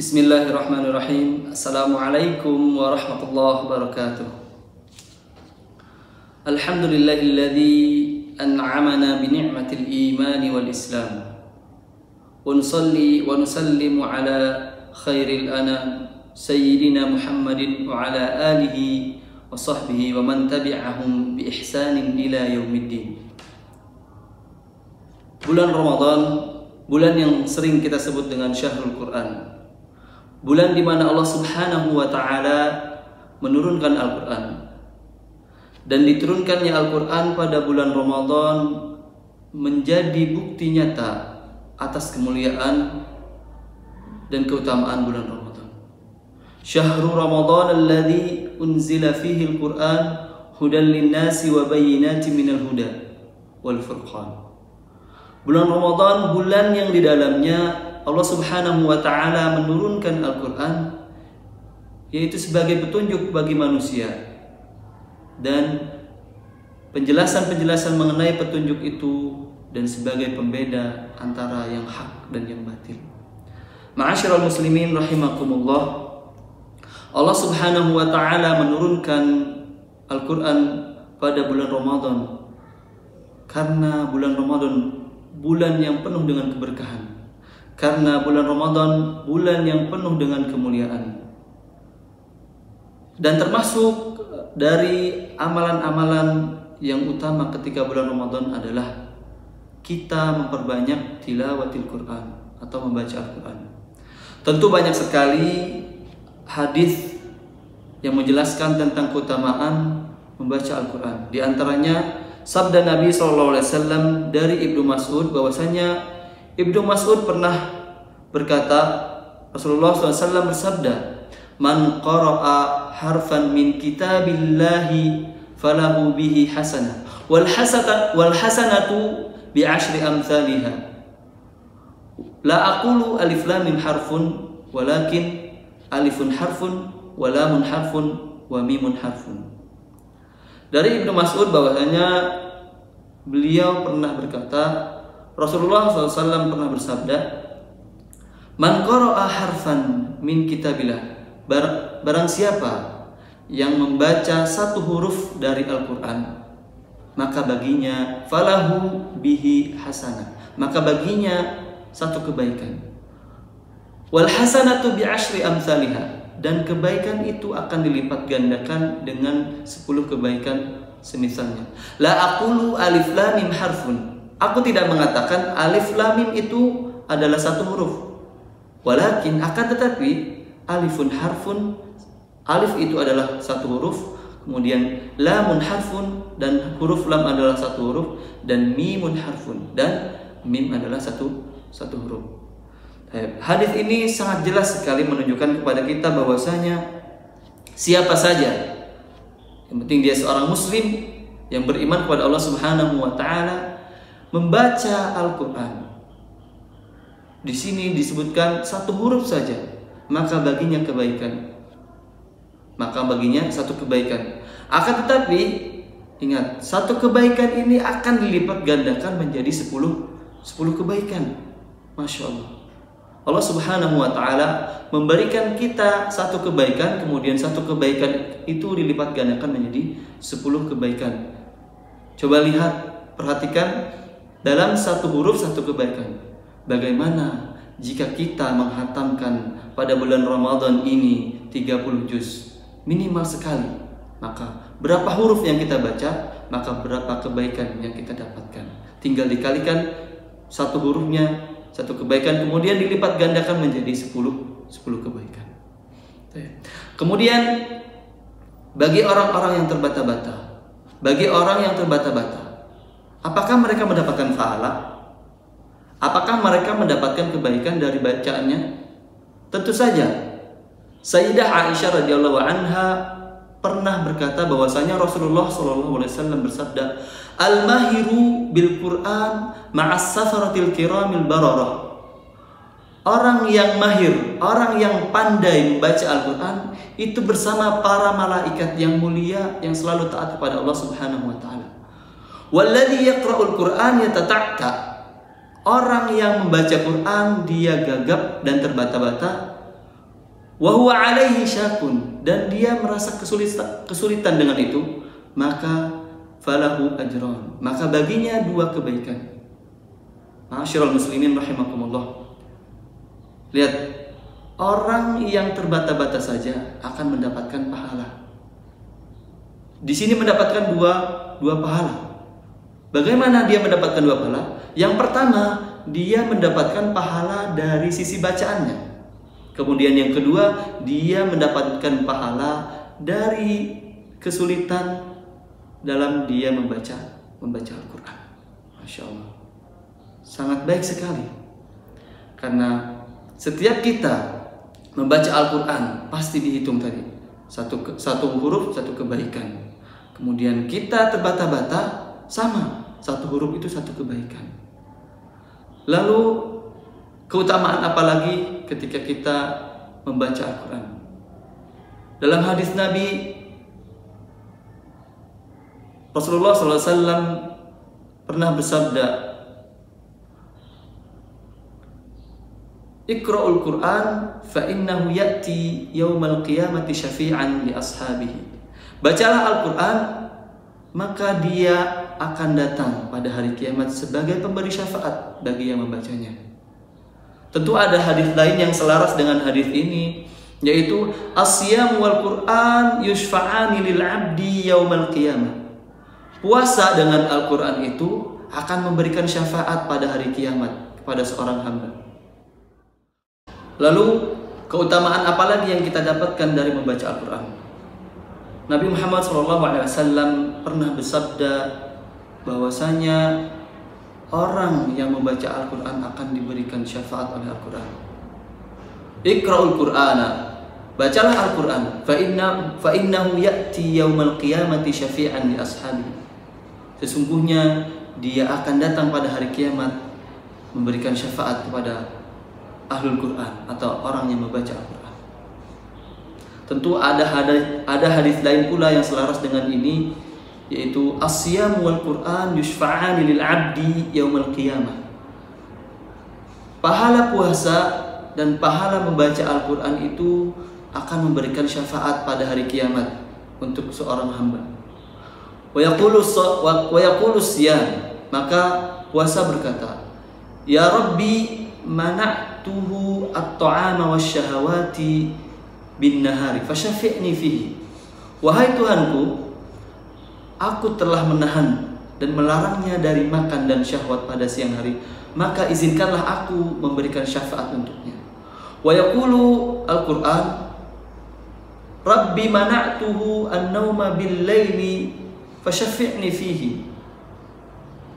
Bismillahirrahmanirrahim. Assalamualaikum warahmatullahi wabarakatuh. Alhamdulillahilladzi an'amana bi ni'matil imani wal islam. Wa nusalli wa nusallimu ala khairil anam sayyidina Muhammadin wa ala alihi wa sahbihi wa man tabi'ahum bi ihsanin ila yaumiddin. Bulan Ramadan, bulan yang sering kita sebut dengan Syahrul Quran. Bulan di mana Allah Subhanahu wa taala menurunkan Al-Qur'an. Dan diturunkannya Al-Qur'an pada bulan Ramadan menjadi bukti nyata atas kemuliaan dan keutamaan bulan Ramadan. Syahrul Ramadan alladzi unzila fihi Al-Qur'an hudan lin-nasi wa bayyinatin minal huda wal furqan. Bulan Ramadan, bulan yang di dalamnya Allah Subhanahu wa taala menurunkan Al-Qur'an, yaitu sebagai petunjuk bagi manusia dan penjelasan-penjelasan mengenai petunjuk itu dan sebagai pembeda antara yang hak dan yang batil. Ma'asyiral muslimin rahimakumullah, Allah Subhanahu wa taala menurunkan Al-Qur'an pada bulan Ramadan karena bulan Ramadan bulan yang penuh dengan keberkahan. Karena bulan Ramadan bulan yang penuh dengan kemuliaan. Dan termasuk dari amalan-amalan yang utama ketika bulan Ramadan adalah kita memperbanyak tilawatil Quran atau membaca Al-Quran. Tentu banyak sekali hadis yang menjelaskan tentang keutamaan membaca Al-Quran. Di antaranya sabda Nabi SAW dari Ibnu Mas'ud, bahwasanya Ibnu Mas'ud pernah berkata, Rasulullah SAW bersabda, "Man qara'a harfan min kitabillahi falahu bihi hasanah, wal hasanatu bi asyri amsalihha. La aqulu alif lam mim harfun, walakin alifun harfun, wa lamun harfun, wa mimun harfun." Dari Ibnu Mas'ud bahwasanya beliau pernah berkata, Rasulullah SAW pernah bersabda, "Man qara'a harfan min kitabillah." Barang siapa yang membaca satu huruf dari Al-Quran, maka baginya falahu bihi hasanah, maka baginya satu kebaikan. Wal hasanatu bi asyri amsalihha, dan kebaikan itu akan dilipat gandakan dengan 10 kebaikan semisalnya. La aqulu alif lam mim harfun, aku tidak mengatakan alif lam mim itu adalah satu huruf. Walakin akan tetapi alifun harfun, alif itu adalah satu huruf, kemudian lamun harfun, dan huruf lam adalah satu huruf, dan mimun harfun, dan mim adalah satu huruf. Hadis ini sangat jelas sekali menunjukkan kepada kita bahwasanya siapa saja, yang penting dia seorang muslim yang beriman kepada Allah Subhanahu wa taala, membaca Al-Quran. Di sini disebutkan satu huruf saja, maka baginya kebaikan. Maka baginya satu kebaikan. Akan tetapi ingat, satu kebaikan ini akan dilipat gandakan menjadi 10 kebaikan. Masya Allah. Allah Subhanahu wa ta'ala memberikan kita satu kebaikan, kemudian satu kebaikan itu dilipat gandakan menjadi 10 kebaikan. Coba lihat, perhatikan, dalam satu huruf satu kebaikan. Bagaimana jika kita menghatamkan pada bulan Ramadan ini 30 juz minimal sekali, maka berapa huruf yang kita baca, maka berapa kebaikan yang kita dapatkan. Tinggal dikalikan satu hurufnya, satu kebaikan, kemudian dilipat gandakan menjadi 10 kebaikan. Kemudian bagi orang-orang yang terbata-bata, apakah mereka mendapatkan pahala? Apakah mereka mendapatkan kebaikan dari bacaannya? Tentu saja. Sayyidah Aisyah radhiyallahu anha pernah berkata bahwasanya Rasulullah SAW bersabda, "Al-mahiru bil Qur'an ma'as safaratil kiramil bararah." Orang yang mahir, orang yang pandai membaca Al-Quran itu bersama para malaikat yang mulia yang selalu taat kepada Allah Subhanahu wa taala. Walladzi yaqra'ul Qur'an yatata'ta. Orang yang membaca Quran dia gagap dan terbata-bata. wa huwa alaihi syakun, dan dia merasa kesulitan dengan itu, maka falahu ajran, maka baginya 2 kebaikan. Ma'asyiral muslimin rahimakumullah. Lihat, orang yang terbata-bata saja akan mendapatkan pahala. Di sini mendapatkan dua pahala. Bagaimana dia mendapatkan 2 pahala? Yang pertama, dia mendapatkan pahala dari sisi bacaannya. Kemudian yang kedua, dia mendapatkan pahala dari kesulitan dalam dia membaca Al-Quran. Masya Allah, sangat baik sekali. Karena setiap kita membaca Al-Quran pasti dihitung tadi satu huruf 1 kebaikan. Kemudian kita terbata-bata, sama, 1 huruf itu 1 kebaikan. Lalu keutamaan apa lagi ketika kita membaca Al-Quran? Dalam hadis Nabi, Rasulullah SAW pernah bersabda, Iqra'ul Quran fa innahu ya'ti yaumal qiyamati syafi'an li ashabihi. Bacalah Al-Quran, maka dia akan datang pada hari kiamat sebagai pemberi syafaat bagi yang membacanya. Tentu ada hadis lain yang selaras dengan hadis ini, yaitu as-siyam wal Quran yushfa'ani lil 'abdi yaumal qiyamah. Puasa dengan Al-Quran itu akan memberikan syafaat pada hari kiamat kepada seorang hamba. Lalu keutamaan apa lagi yang kita dapatkan dari membaca Al-Quran? Nabi Muhammad SAW pernah bersabda bahwasanya orang yang membaca Al-Quran akan diberikan syafaat oleh Al-Quran. Iqra'ul Qur'ana, bacalah Al-Quran, fa innahu ya'ti yaumal qiyamati syafi'an li ashabi. Sesungguhnya dia akan datang pada hari kiamat memberikan syafaat kepada ahlul Quran atau orang yang membaca Al-Quran. Tentu ada hadis lain pula yang selaras dengan ini, yaitu as-siyam wal Quran yushfa'ani lil 'abdi yaumal qiyamah. Pahala puasa dan pahala membaca Al-Quran itu akan memberikan syafaat pada hari kiamat untuk seorang hamba. Wa yaqulu siyam, maka puasa berkata, ya Rabbi mana'tuhu at-ta'ama wasyahawati bin nahari fasyafi'ni fihi. Wahai Tuhanku, aku telah menahan dan melarangnya dari makan dan syahwat pada siang hari, maka izinkanlah aku memberikan syafaat untuknya. Wa yaqulu Al-Quran, Rabbi mana'tuhu an-nauma bil laili fasyafi'ni fihi.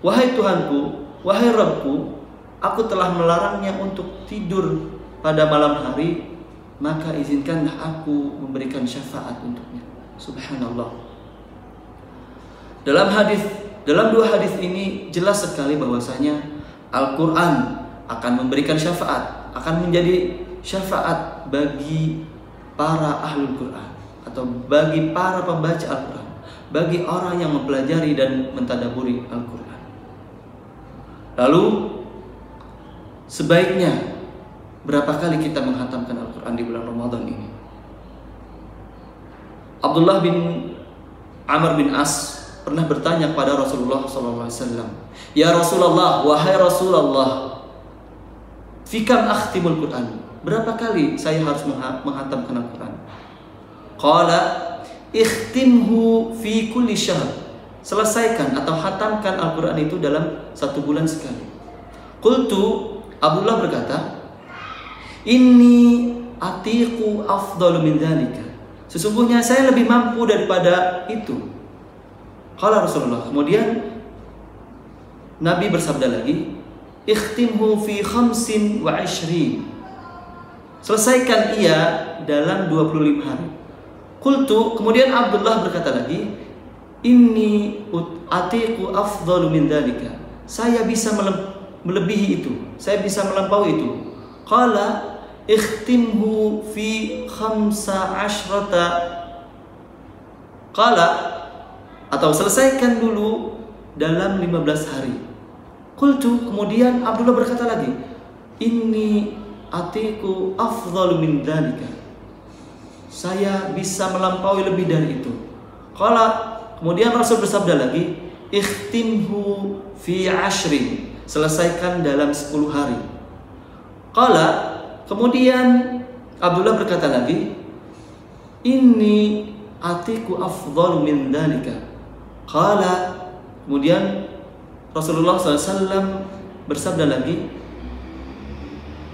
Wahai Tuhanku, wahai Rabbku, aku telah melarangnya untuk tidur pada malam hari, maka izinkanlah aku memberikan syafaat untuknya. Subhanallah. Dalam 2 hadis ini jelas sekali bahwasanya Al-Quran akan memberikan syafaat, akan menjadi syafaat bagi para ahlul Quran atau bagi para pembaca Al-Quran, bagi orang yang mempelajari dan mentadaburi Al-Quran. Lalu sebaiknya berapa kali kita menghatamkan Al-Quran di bulan Ramadan ini? Abdullah bin Amr bin As pernah bertanya kepada Rasulullah SAW, ya Rasulullah, wahai Rasulullah, fikam akhtimul Quran, berapa kali saya harus menghatamkan Al-Quran? Qala ikhtimhu fi kulli syahr, selesaikan atau hatamkan Al-Quran itu dalam 1 bulan sekali. Qultu, Abdullah berkata, inni atiqu afdalu min dzalika, sesungguhnya saya lebih mampu daripada itu. Qala Rasulullah, kemudian Nabi bersabda lagi, ikhtimhu fi 25, selesaikan ia dalam 25 hari. Qultu, kemudian Abdullah berkata lagi, inni atiqu afdalu min dzalika, saya bisa melebihi itu, saya bisa melampaui itu. Qala ikhtimhu fi 15, qala, atau selesaikan dulu dalam 15 hari. Qultu, kemudian Abdullah berkata lagi, inni atiku afdalu min dzalika, saya bisa melampaui lebih dari itu. Kemudian Rasul bersabda lagi, ikhtimhu fi 'ashrin, selesaikan dalam 10 hari. Kemudian Abdullah berkata lagi, inni atiku afdhalu min dzalika. Kemudian Rasulullah SAW bersabda lagi,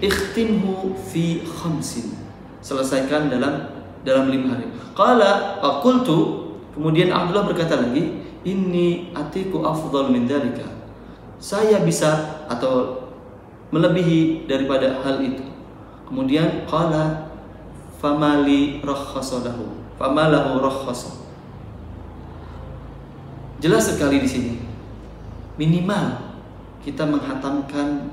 ikhtimhu fi 5, selesaikan dalam 5 hari. Kemudian Abdullah berkata lagi, inni atiku afdhalu min dzalika, saya bisa atau melebihi daripada hal itu. Kemudian famalahu rakhasa. Jelas sekali di sini, minimal kita menghatamkan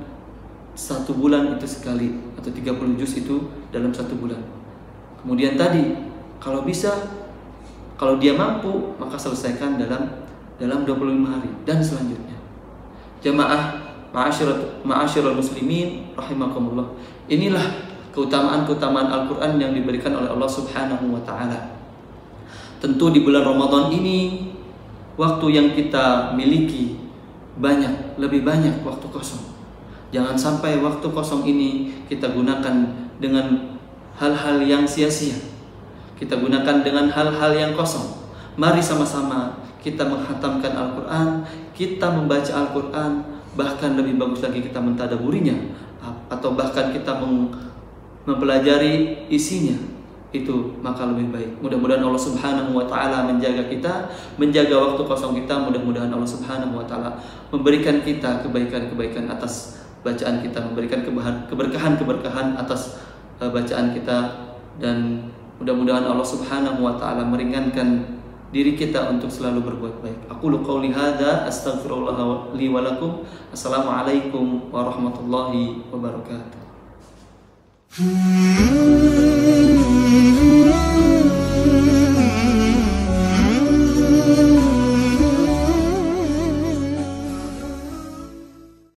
1 bulan itu sekali, atau 30 juz itu dalam 1 bulan. Kemudian tadi, kalau dia mampu, maka selesaikan dalam 25 hari dan selanjutnya. Jamaah ma'asyiral muslimin rahimakumullah. Inilah keutamaan-keutamaan Al-Qur'an yang diberikan oleh Allah Subhanahu wa taala. Tentu di bulan Ramadan ini waktu yang kita miliki lebih banyak waktu kosong. Jangan sampai waktu kosong ini kita gunakan dengan hal-hal yang sia-sia. Kita gunakan dengan hal-hal yang kosong. Mari sama-sama kita menghatamkan Al-Quran, kita membaca Al-Quran, bahkan lebih bagus lagi kita mentadaburinya, atau bahkan kita mempelajari isinya. Itu maka lebih baik. Mudah-mudahan Allah Subhanahu wa taala menjaga kita, menjaga waktu kosong kita. Mudah-mudahan Allah Subhanahu wa taala memberikan kita kebaikan-kebaikan atas bacaan kita, memberikan keberkahan atas bacaan kita, dan mudah-mudahan Allah Subhanahu wa taala meringankan diri kita untuk selalu berbuat baik. Aqulu qouli hadza astaghfirullah li wa lakum. Assalamualaikum warahmatullahi wabarakatuh.